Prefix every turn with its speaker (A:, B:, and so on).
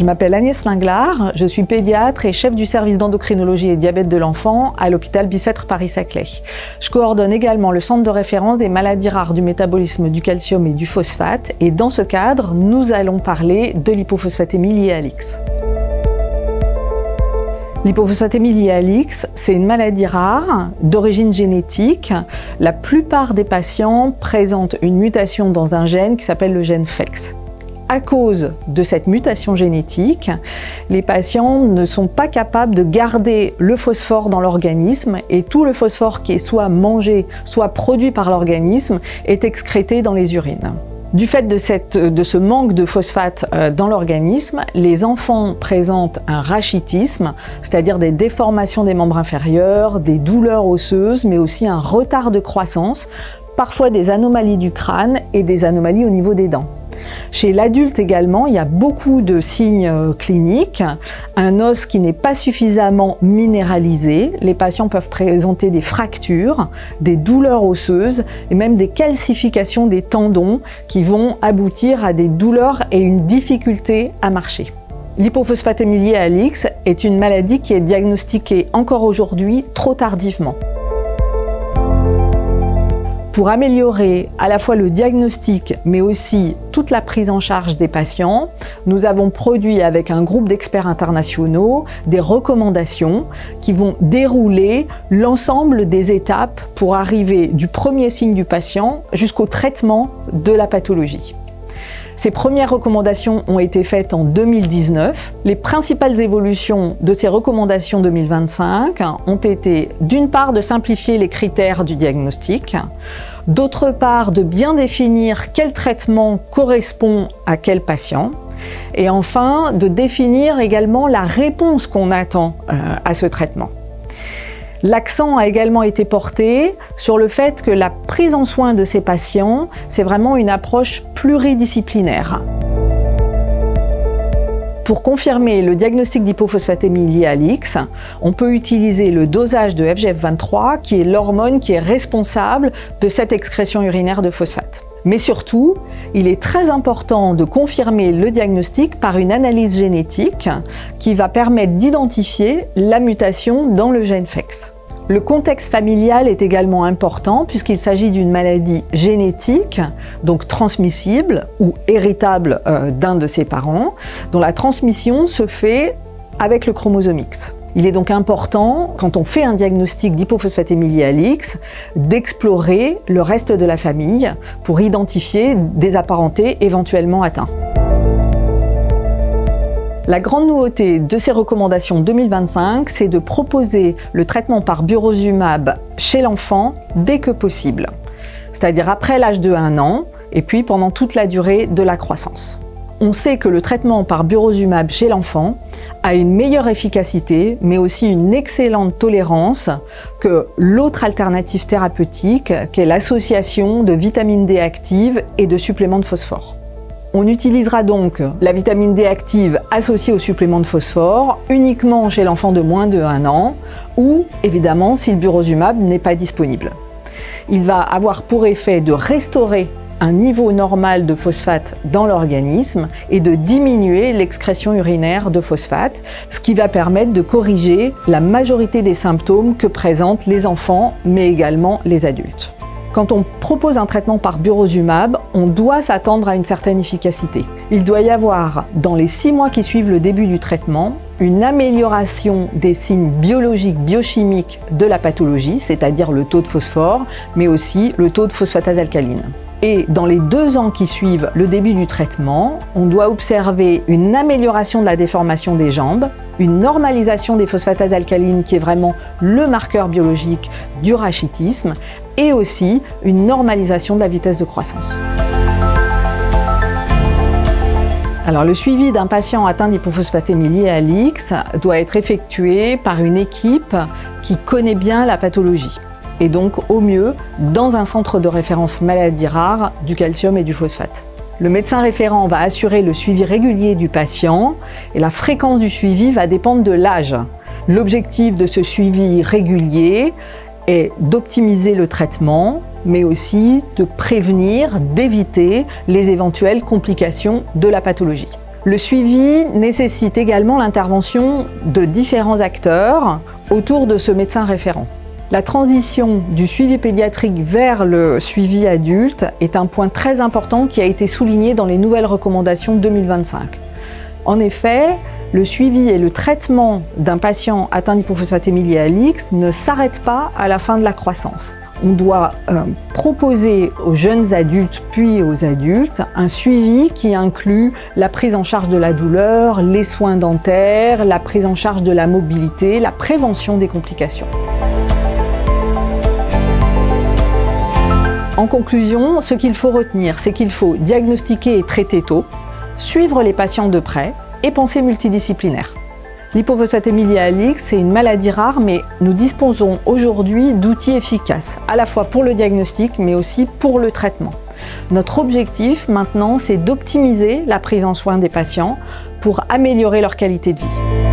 A: Je m'appelle Agnès Linglard, je suis pédiatre et chef du service d'endocrinologie et diabète de l'enfant à l'hôpital Bicêtre Paris-Saclay. Je coordonne également le centre de référence des maladies rares du métabolisme du calcium et du phosphate et dans ce cadre, nous allons parler de l'hypophosphatémie liée à l'X. L'hypophosphatémie liée à l'X, c'est une maladie rare d'origine génétique. La plupart des patients présentent une mutation dans un gène qui s'appelle le gène FEX. À cause de cette mutation génétique, les patients ne sont pas capables de garder le phosphore dans l'organisme et tout le phosphore qui est soit mangé, soit produit par l'organisme est excrété dans les urines. Du fait de ce manque de phosphate dans l'organisme, les enfants présentent un rachitisme, c'est-à-dire des déformations des membres inférieurs, des douleurs osseuses, mais aussi un retard de croissance, parfois des anomalies du crâne et des anomalies au niveau des dents. Chez l'adulte également, il y a beaucoup de signes cliniques, un os qui n'est pas suffisamment minéralisé, les patients peuvent présenter des fractures, des douleurs osseuses et même des calcifications des tendons qui vont aboutir à des douleurs et une difficulté à marcher. L'hypophosphatémie liée à l'X est une maladie qui est diagnostiquée encore aujourd'hui trop tardivement. Pour améliorer à la fois le diagnostic mais aussi toute la prise en charge des patients, nous avons produit avec un groupe d'experts internationaux des recommandations qui vont dérouler l'ensemble des étapes pour arriver du premier signe du patient jusqu'au traitement de la pathologie. Ces premières recommandations ont été faites en 2019. Les principales évolutions de ces recommandations 2025 ont été d'une part de simplifier les critères du diagnostic, d'autre part de bien définir quel traitement correspond à quel patient, et enfin de définir également la réponse qu'on attend à ce traitement. L'accent a également été porté sur le fait que la prise en soin de ces patients, c'est vraiment une approche pluridisciplinaire. Pour confirmer le diagnostic d'hypophosphatémie liée à l'X, on peut utiliser le dosage de FGF23, qui est l'hormone qui est responsable de cette excrétion urinaire de phosphate. Mais surtout, il est très important de confirmer le diagnostic par une analyse génétique qui va permettre d'identifier la mutation dans le gène FEX. Le contexte familial est également important puisqu'il s'agit d'une maladie génétique, donc transmissible ou héritable d'un de ses parents, dont la transmission se fait avec le chromosome X. Il est donc important, quand on fait un diagnostic d'hypophosphatémie liée à l'X, d'explorer le reste de la famille pour identifier des apparentés éventuellement atteints. La grande nouveauté de ces recommandations 2025, c'est de proposer le traitement par burosumab chez l'enfant dès que possible, c'est-à-dire après l'âge de 1 an et puis pendant toute la durée de la croissance. On sait que le traitement par burosumab chez l'enfant a une meilleure efficacité, mais aussi une excellente tolérance que l'autre alternative thérapeutique, qui est l'association de vitamine D active et de suppléments de phosphore. On utilisera donc la vitamine D active associée au supplément de phosphore uniquement chez l'enfant de moins de 1 an ou, évidemment, si le burosumab n'est pas disponible. Il va avoir pour effet de restaurer un niveau normal de phosphate dans l'organisme et de diminuer l'excrétion urinaire de phosphate, ce qui va permettre de corriger la majorité des symptômes que présentent les enfants, mais également les adultes. Quand on propose un traitement par burosumab, on doit s'attendre à une certaine efficacité. Il doit y avoir, dans les 6 mois qui suivent le début du traitement, une amélioration des signes biologiques, biochimiques de la pathologie, c'est-à-dire le taux de phosphore, mais aussi le taux de phosphatase alcaline. Et dans les 2 ans qui suivent le début du traitement, on doit observer une amélioration de la déformation des jambes, une normalisation des phosphatases alcalines qui est vraiment le marqueur biologique du rachitisme, et aussi une normalisation de la vitesse de croissance. Alors, le suivi d'un patient atteint d'hypophosphatémie liée à l'X doit être effectué par une équipe qui connaît bien la pathologie. Et donc au mieux dans un centre de référence maladies rares du calcium et du phosphate. Le médecin référent va assurer le suivi régulier du patient et la fréquence du suivi va dépendre de l'âge. L'objectif de ce suivi régulier est d'optimiser le traitement, mais aussi de prévenir, d'éviter les éventuelles complications de la pathologie. Le suivi nécessite également l'intervention de différents acteurs autour de ce médecin référent. La transition du suivi pédiatrique vers le suivi adulte est un point très important qui a été souligné dans les nouvelles recommandations 2025. En effet, le suivi et le traitement d'un patient atteint d'hypophosphatémie à l'X ne s'arrête pas à la fin de la croissance. On doit proposer aux jeunes adultes puis aux adultes un suivi qui inclut la prise en charge de la douleur, les soins dentaires, la prise en charge de la mobilité, la prévention des complications. En conclusion, ce qu'il faut retenir, c'est qu'il faut diagnostiquer et traiter tôt, suivre les patients de près et penser multidisciplinaire. L'hypophosphatémie à l'X, c'est une maladie rare, mais nous disposons aujourd'hui d'outils efficaces, à la fois pour le diagnostic, mais aussi pour le traitement. Notre objectif maintenant, c'est d'optimiser la prise en soin des patients pour améliorer leur qualité de vie.